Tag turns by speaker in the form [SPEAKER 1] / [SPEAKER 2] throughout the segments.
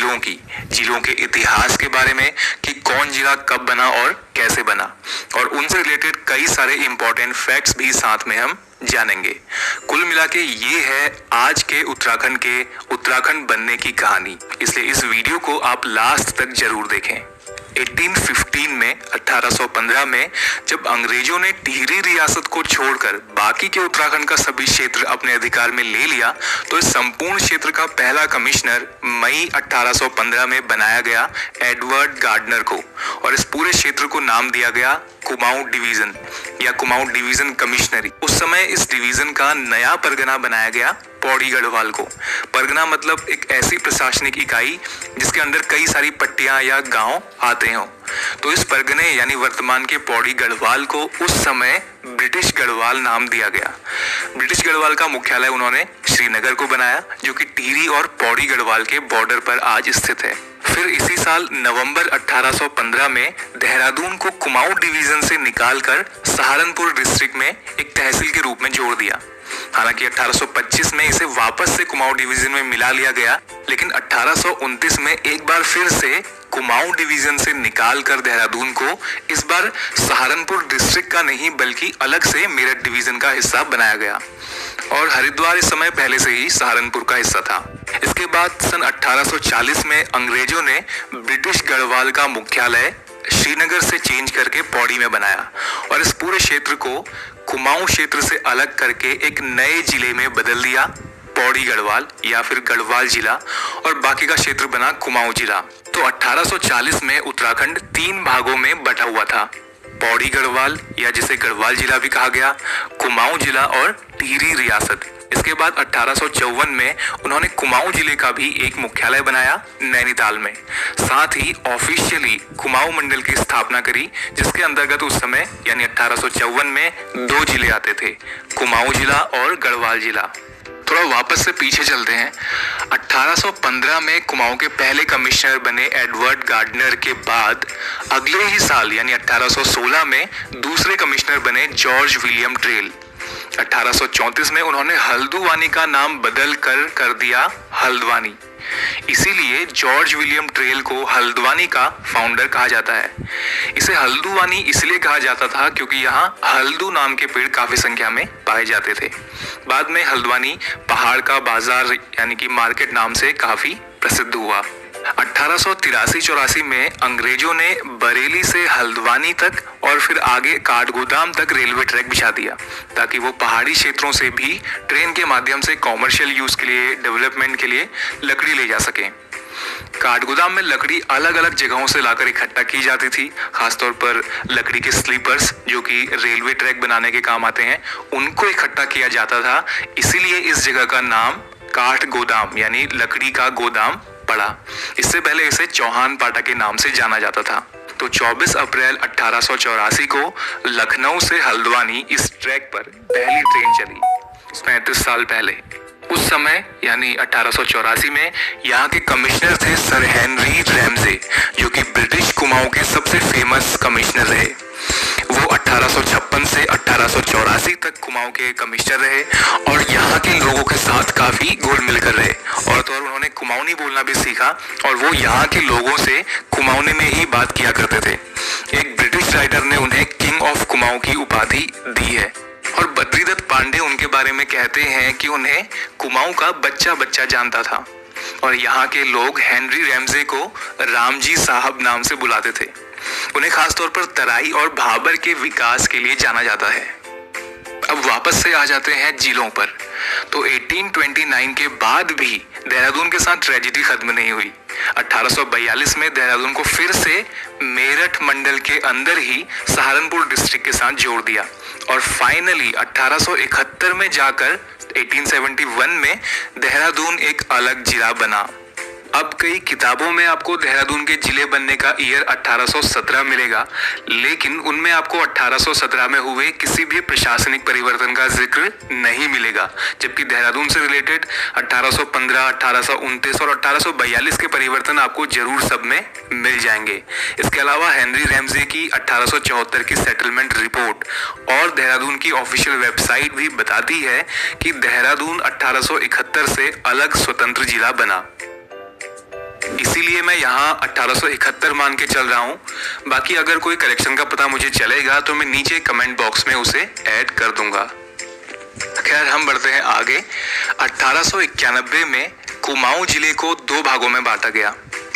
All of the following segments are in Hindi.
[SPEAKER 1] जिलों के इतिहास के बारे में कि कौन जिला कब बना और कैसे बना, और उनसे रिलेटेड कई सारे इंपॉर्टेंट फैक्ट्स भी साथ में हम जानेंगे। कुल मिला के ये है आज के उत्तराखंड बनने की कहानी, इसलिए इस वीडियो को आप लास्ट तक जरूर देखें। 1815 में जब अंग्रेजों ने टिहरी रियासत को छोड़कर बाकी के उत्तराखंड का सभी क्षेत्र अपने अधिकार में ले लिया, तो इस संपूर्ण क्षेत्र का पहला कमिश्नर मई 1815 में बनाया गया एडवर्ड गार्डनर को, और इस पूरे क्षेत्र को नाम दिया गया कुमाऊं डिवीजन या कुमाऊं डिवीजन कमिश्नरी। उस समय इस डिवीजन का नया परगना बनाया गया पौड़ी गढ़वाल को। परगना मतलब एक ऐसी प्रशासनिक इकाई जिसके अंदर कई सारी पट्टियां या गांव आते हों। तो इस परगने यानी वर्तमान के पौड़ी गढ़वाल को उस समय ब्रिटिश गढ़वाल नाम दिया गया। ब्रिटिश गढ़वाल का मुख्यालय उन्होंने श्रीनगर को बनाया, जो कि टिहरी और पौड़ी गढ़वाल के बॉर्डर पर आज स्थित है। फिर इसी साल नवंबर 1815 में देहरादून को कुमाऊं डिवीजन से निकालकर सहारनपुर डिस्ट्रिक्ट में एक तहसील के रूप में जोड़ दिया। हालांकि 1825 में इसे वापस से कुमाऊं डिवीजन में मिला लिया गया, लेकिन 1829 में एक बार फिर से कुमाऊं डिवीजन से निकालकर देहरादून को इस बार सहारनपुर डिस्ट्रिक्ट का नहीं बल्कि अलग से मेरठ डिवीजन का हिस्सा बनाया गया, और हरिद्वार इस समय पहले से ही सहारनपुर का हिस्सा था। इसके बाद सन 1840 में अंग्रेजों ने ब्रिटिश गढ़वाल का मुख्यालय श्रीनगर से चेंज करके पौड़ी में बनाया, और इस पूरे क्षेत्र को कुमाऊं क्षेत्र से अलग करके एक नए जिले में बदल दिया, पौड़ी गढ़वाल या फिर गढ़वाल जिला, और बाकी का क्षेत्र बना कुमाऊं जिला। तो 1840 में उत्तराखंड 3 भागों में बटा हुआ था, पौड़ी गढ़वाल या जिसे गढ़वाल जिला भी कहा गया, कुमाऊं जिला और टिहरी रियासत। इसके बाद 1854 में उन्होंने कुमाऊं जिले का भी एक मुख्यालय बनाया नैनीताल में। साथ ही ऑफिशियली कुमाऊं मंडल की स्थापना करी, जिसके अंतर्गत उस समय यानी 1854 में 2 जिले आते थे, कुमाऊं जिला और गढ़वाल जिला। थोड़ा वापस से पीछे चलते हैं। 1815 में कुमाऊं के पहले कमिश्नर बने एडवर्ड गार्डनर के बाद अगले ही साल यानी 1816 में दूसरे कमिश्नर बने जॉर्ज विलियम ट्रेल। 1834 में उन्होंने हल्दुवानी का नाम बदल कर दिया हल्द्वानी। इसीलिए जॉर्ज विलियम ट्रेल को हल्द्वानी का फाउंडर कहा जाता है। इसे हल्दुवानी इसलिए कहा जाता था क्योंकि यहाँ हल्दू नाम के पेड़ काफी संख्या में पाए जाते थे। बाद में हल्द्वानी पहाड़ का बाजार यानी कि मार्केट नाम से काफी प्रसिद्ध हुआ। 1883-84 में अंग्रेजों ने बरेली से हल्द्वानी तक और फिर आगे काठगोदाम तक रेलवे ट्रैक बिछा दिया, ताकि वो पहाड़ी क्षेत्रों से भी ट्रेन के माध्यम से कॉमर्शियल यूज के लिए, डेवलपमेंट के लिए लकड़ी ले जा सके। काठगोदाम में लकड़ी अलग अलग जगहों से लाकर इकट्ठा की जाती थी, खासतौर पर लकड़ी के स्लीपर्स जो कि रेलवे ट्रैक बनाने के काम आते हैं, उनको इकट्ठा किया जाता था। इसीलिए इस जगह का नाम काठ गोदाम यानी लकड़ी का गोदाम पड़ा। इससे पहले इसे चौहान पाटा के नाम से जाना जाता था। तो 24 अप्रैल 1884 को लखनऊ से हल्द्वानी इस ट्रैक पर पहली ट्रेन चली, 35 साल पहले। उस समय यानी 1884 में यहाँ के कमिश्नर थे सर हेनरी रैमजे, जो कि ब्रिटिश कुमाऊं के सबसे फेमस कमिश्नर रहे। वो 1856 से 1884 तक कुमाऊं के कमिश्नर रहे और यहाँ के लोगों के साथ काफी घुल मिलकर रहे, और तो और उन्होंने कुमाऊनी बोलना भी सीखा, और वो यहाँ के लोगों से कुमाऊनी में ही बात किया करते थे। एक ब्रिटिश राइटर ने उन्हें किंग ऑफ कुमाऊं की उपाधि दी है, और बद्रीदत्त पांडे उनके बारे में कहते हैं कि उन्हें कुमाऊं का बच्चा बच्चा जानता था, और यहाँ के लोग हेनरी रैमजे को रामजी साहब नाम से बुलाते थे। उन्हें खासतौर पर तराई और भाबर के विकास के लिए जाना जाता है। अब वापस से आ जाते हैं जिलों पर। तो 1829 के बाद भी देहरादून के साथ ट्रेजेडी खत्म नहीं हुई। 1842 में देहरादून को फिर से मेरठ मंडल के अंदर ही सहारनपुर डिस्ट्रिक्ट के साथ जोड़ दिया, और फाइनली 1871 में जाकर 1871 में देहरादून एक अलग जिला बना। अब कई किताबों में आपको देहरादून के जिले बनने का ईयर 1817 मिलेगा, लेकिन उनमें आपको 1817 में हुए किसी भी प्रशासनिक परिवर्तन का जिक्र नहीं मिलेगा, जबकि देहरादून से रिलेटेड 1815, 1829 और 1842 के परिवर्तन आपको जरूर सब में मिल जाएंगे। इसके अलावा हेनरी रैमजे की 1874 की सेटलमेंट रिपोर्ट और देहरादून की ऑफिशियल वेबसाइट भी बताती है कि देहरादून 1871 से अलग स्वतंत्र जिला बना। इसी इसीलिए मैं यहाँ 1871 मान के चल रहा हूँ। बाकी अगर कोई करेक्शन का पता मुझे चलेगा तो मैं नीचे कमेंट बॉक्स में उसे ऐड कर दूंगा। खैर हम बढ़ते हैं आगे। 1891 में कुमाऊं जिले को 2 भागों में बांटा गया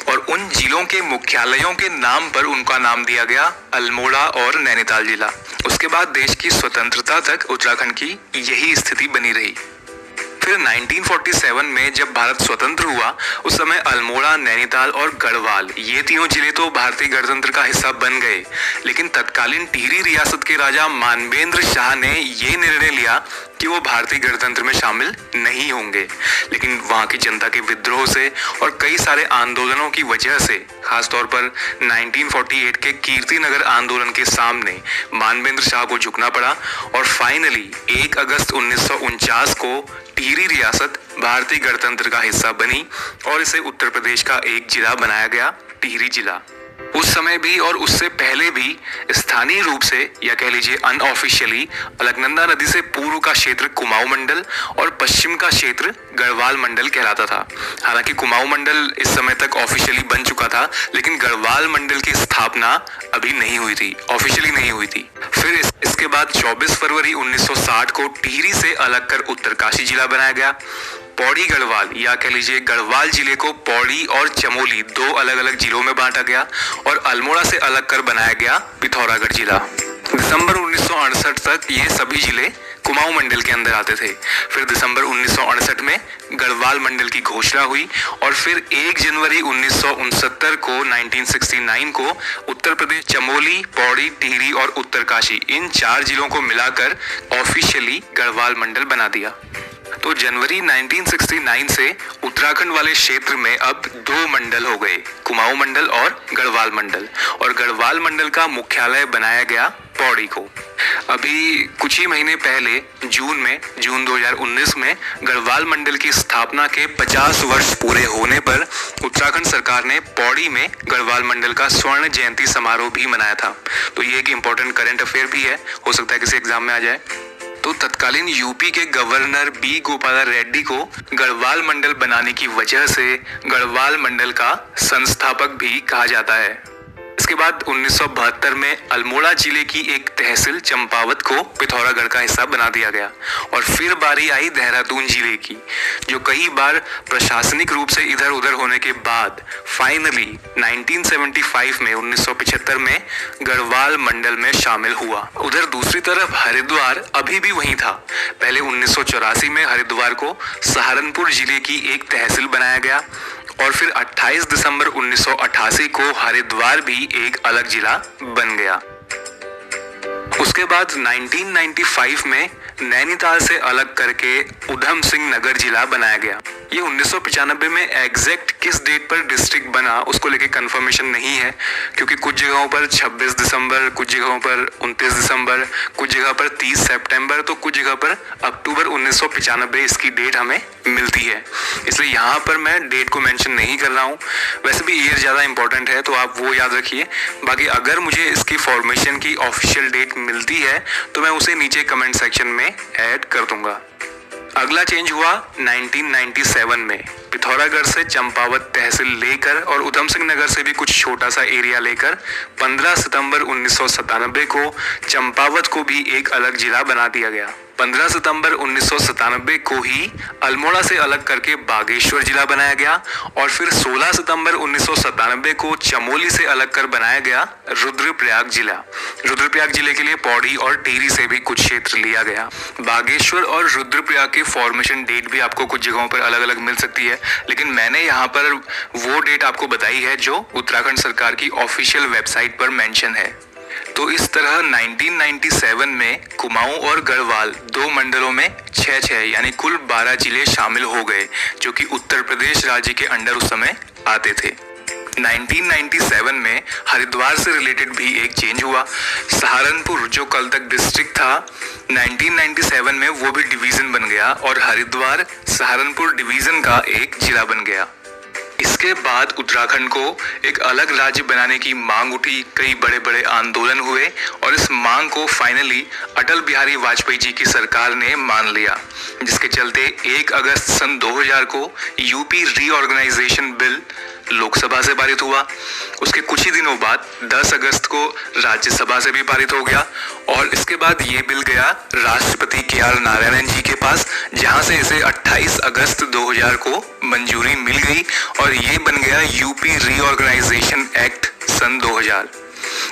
[SPEAKER 1] और उन जिलों के मुख्यालयों के नाम पर उनका नाम दिया गया अल्मोड़ा और नैनीताल जिला। उसके बाद देश की स्वतंत्रता तक उत्तराखंड की यही स्थिति बनी रही। फिर 1947 में जब भारत स्वतंत्र हुआ उस समय अल्मोड़ा, नैनीताल और गढ़वाल ये तीनों जिले तो भारतीय गणतंत्र का हिस्सा बन गए, लेकिन तत्कालीन टिहरी रियासत के राजा मानवेंद्र शाह ने ये निर्णय लिया कि वो भारतीय गणतंत्र में शामिल नहीं होंगे। लेकिन वहाँ की जनता के विद्रोह से और कई सारे आंदोलनों की वजह से, खासतौर पर 1948 के कीर्तिनगर आंदोलन के सामने मानवेंद्र शाह को झुकना पड़ा और फाइनली 1 अगस्त 1949 को टिहरी रियासत भारतीय गणतंत्र का हिस्सा बनी और इसे उत्तर प्रदेश का एक जिला बनाया गया, टिहरी जिला। उस समय भी और उससे पहले भी स्थानीय रूप से या कह लीजिए अनऑफिशियली अलकनंदा नदी से पूर्व का क्षेत्र कुमाऊं मंडल और पश्चिम का क्षेत्र गढ़वाल मंडल कहलाता था। हालांकि कुमाऊं मंडल इस समय तक ऑफिशियली बन चुका था, लेकिन गढ़वाल मंडल की स्थापना अभी नहीं हुई थी, ऑफिशियली नहीं हुई थी। फिर इसके बाद 24 फरवरी 1960 को टिहरी से अलग कर उत्तरकाशी जिला बनाया गया। पौड़ी गढ़वाल या कह लीजिए गढ़वाल जिले को पौड़ी और चमोली 2 अलग अलग जिलों में बांटा गया और अल्मोड़ा से अलग कर बनाया गया पिथौरागढ़ जिला। दिसंबर 1968 तक ये सभी जिले कुमाऊं मंडल के अंदर आते थे। फिर दिसंबर 1968 में गढ़वाल मंडल की घोषणा हुई और फिर 1 जनवरी 1969 को 1969 को उत्तर प्रदेश चमोली, पौड़ी, टिहरी और उत्तरकाशी इन 4 जिलों को मिलाकर ऑफिशियली गढ़वाल मंडल बना दिया। तो जनवरी 1969 से उत्तराखंड वाले क्षेत्र में अब 2 मंडल हो गए, कुमाऊं मंडल और गढ़वाल मंडल। और गढ़वाल मंडल का मुख्यालय बनाया गया पौड़ी को। अभी कुछ ही महीने पहले जून 2019 में गढ़वाल मंडल की स्थापना के 50 वर्ष पूरे होने पर उत्तराखंड सरकार ने पौड़ी में गढ़वाल मंडल का स्वर्ण जयंती समारोह भी मनाया था। तो ये एक इम्पोर्टेंट करंट अफेयर भी है, हो सकता है किसी एग्जाम में आ जाए। तो तत्कालीन यूपी के गवर्नर बी गोपाल रेड्डी को गढ़वाल मंडल बनाने की वजह से गढ़वाल मंडल का संस्थापक भी कहा जाता है। इसके बाद 1972 में अल्मोड़ा जिले की एक तहसील चंपावत को पिथौरागढ़ का हिस्सा बना दिया गया और फिर बारी आई देहरादून जिले की, जो कई बार प्रशासनिक रूप से इधर उधर होने के बाद फाइनली 1975 में गढ़वाल मंडल में शामिल हुआ। उधर दूसरी तरफ हरिद्वार अभी भी वहीं था। पहले 1984 में हरिद्वार को सहारनपुर जिले की एक तहसील बनाया गया और फिर 28 दिसंबर 1988 को हरिद्वार भी एक अलग जिला बन गया। उसके बाद 1995 में नैनीताल से अलग करके उधम सिंह नगर जिला बनाया गया। ये 1995 में एग्जैक्ट किस डेट पर डिस्ट्रिक्ट बना उसको लेके कंफर्मेशन नहीं है, क्योंकि कुछ जगहों पर 26 दिसंबर, कुछ जगहों पर 29 दिसंबर, कुछ जगह पर 30 सितंबर, तो कुछ जगह पर अक्टूबर 1995 इसकी डेट हमें मिलती है। इसलिए यहाँ पर मैं डेट को मेंशन नहीं कर रहा हूँ। वैसे भी ईयर ज़्यादा इंपॉर्टेंट है तो आप वो याद रखिए। बाकी अगर मुझे इसकी फॉर्मेशन की ऑफिशियल डेट मिलती है तो मैं उसे नीचे कमेंट सेक्शन में ऐड कर दूंगा। अगला चेंज हुआ 1997 में। पिथौरागढ़ से चंपावत तहसील लेकर और उधम सिंह नगर से भी कुछ छोटा सा एरिया लेकर 15 सितंबर 1997 को चंपावत को भी एक अलग जिला बना दिया गया। 15 सितंबर 1997 को ही अल्मोड़ा से अलग करके बागेश्वर जिला बनाया गया और फिर 16 सितंबर 1997 को चमोली से अलग कर बनाया गया रुद्रप्रयाग जिला। रुद्रप्रयाग जिले के लिए पौड़ी और टिहरी से भी कुछ क्षेत्र लिया गया। बागेश्वर और रुद्रप्रयाग की फॉर्मेशन डेट भी आपको कुछ जगहों पर अलग अलग मिल सकती है, लेकिन मैंने यहाँ पर वो डेट आपको बताई है जो उत्तराखंड सरकार की ऑफिशियल वेबसाइट पर मेंशन है। तो इस तरह 1997 में कुमाऊं और गढ़वाल 2 मंडलों में 6 यानी कुल 12 जिले शामिल हो गए, जो कि उत्तर प्रदेश राज्य के अंडर उस समय आते थे। 1997 में हरिद्वार से रिलेटेड भी एक चेंज हुआ। सहारनपुर जो कल तक डिस्ट्रिक्ट था, 1997 में वो भी डिवीजन बन गया और हरिद्वार सहारनपुर डिवीजन का एक जिला बन गया। इसके बाद उत्तराखंड को एक अलग राज्य बनाने की मांग उठी, कई बड़े बड़े आंदोलन हुए और इस मांग को फाइनली अटल बिहारी वाजपेयी जी की सरकार ने मान लिया, जिसके चलते 1 अगस्त सन 2000 को यूपी रीऑर्गेनाइजेशन बिल लोकसभा से पारित हुआ। उसके कुछ ही दिनों बाद 10 अगस्त को राज्यसभा से भी पारित हो गया और इसके बाद ये बिल गया राष्ट्रपति KR नारायणन जी के पास, जहां से इसे 28 अगस्त 2000 को मंजूरी मिल गई और ये बन गया यूपी रीऑर्गेनाइजेशन एक्ट सन 2000।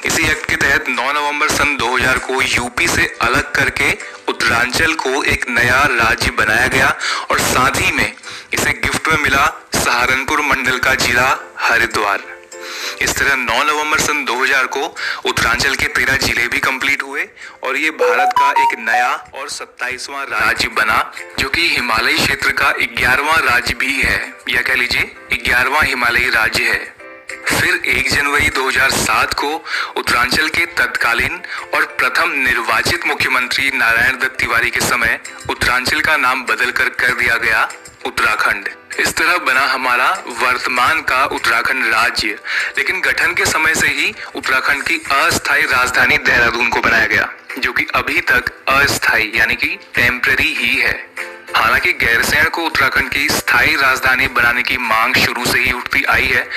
[SPEAKER 1] इसी एक्ट के तहत 9 नवंबर सन 2000 को यूपी से अलग करके उत्तरांचल को एक नया राज्य बनाया गया और साथ ही में इसे गिफ्ट में मिला सहारनपुर मंडल का जिला हरिद्वार। इस तरह 9 नवंबर सन 2000 को उत्तरांचल के 13 जिले भी कंप्लीट हुए और ये भारत का एक नया और 27वां राज्य बना, जो कि हिमालयी क्षेत्र का 11वां राज्य भी है, या कह लीजिए 11वां हिमालयी राज्य है। फिर 1 जनवरी 2007 को उत्तरांचल के तत्कालीन और प्रथम निर्वाचित मुख्यमंत्री नारायण दत्त तिवारी के समय उत्तरांचल का नाम बदल कर दिया गया उत्तराखंड। इस तरह बना हमारा वर्तमान का उत्तराखंड राज्य। लेकिन गठन के समय से ही उत्तराखंड की अस्थायी राजधानी देहरादून को बनाया गया, जो कि अभी तक अस्थायी यानी कि टेम्पररी ही है। हालांकि गैरसैंण को उत्तराखंड की स्थायी राजधानी बनाने की मांग शुरू से ही उठती आई है।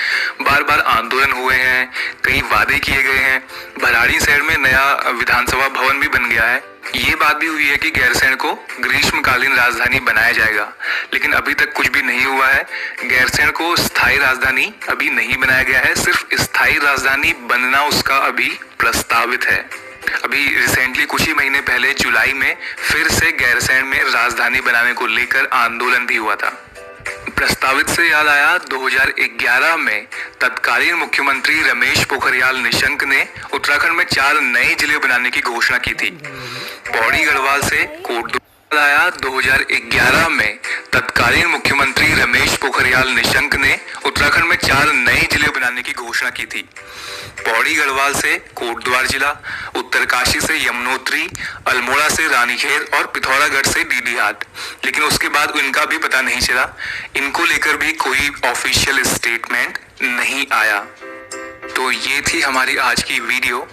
[SPEAKER 1] बार बार आंदोलन हुए हैं, कई वादे किए गए हैं। भराड़ीसैंण में नया विधानसभा भवन भी बन गया है। ये बात भी हुई है कि गैरसैंण को ग्रीष्मकालीन राजधानी बनाया जाएगा, लेकिन अभी तक कुछ भी नहीं हुआ है। गैरसैंण को स्थायी राजधानी अभी नहीं बनाया गया है, सिर्फ स्थायी राजधानी बनना उसका अभी प्रस्तावित है। अभी रिसेंटली कुछ ही महीने पहले जुलाई में फिर से गैरसैंण में राजधानी बनाने को लेकर आंदोलन भी हुआ था। प्रस्तावित से याद आया, 2011 में तत्कालीन मुख्यमंत्री रमेश पोखरियाल निशंक ने उत्तराखंड में 4 नए जिले बनाने की घोषणा की थी। पौड़ी गढ़वाल से कोटद्वार आया। 2011 में तत्कालीन मुख्यमंत्री रमेश पोखरियाल निशंक ने उत्तराखंड में 4 नए जिले बनाने की घोषणा की थी। पौड़ी गढ़वाल से कोटद्वार जिला, उत्तरकाशी से यमुनोत्री, अल्मोड़ा से रानीखेत और पिथौरागढ़ से डीडीहाट। लेकिन उसके बाद इनका भी पता नहीं चला। इनको लेकर भी कोई ऑफिशियल स्टेटमेंट नहीं आया। तो ये थी हमारी आज की वीडियो।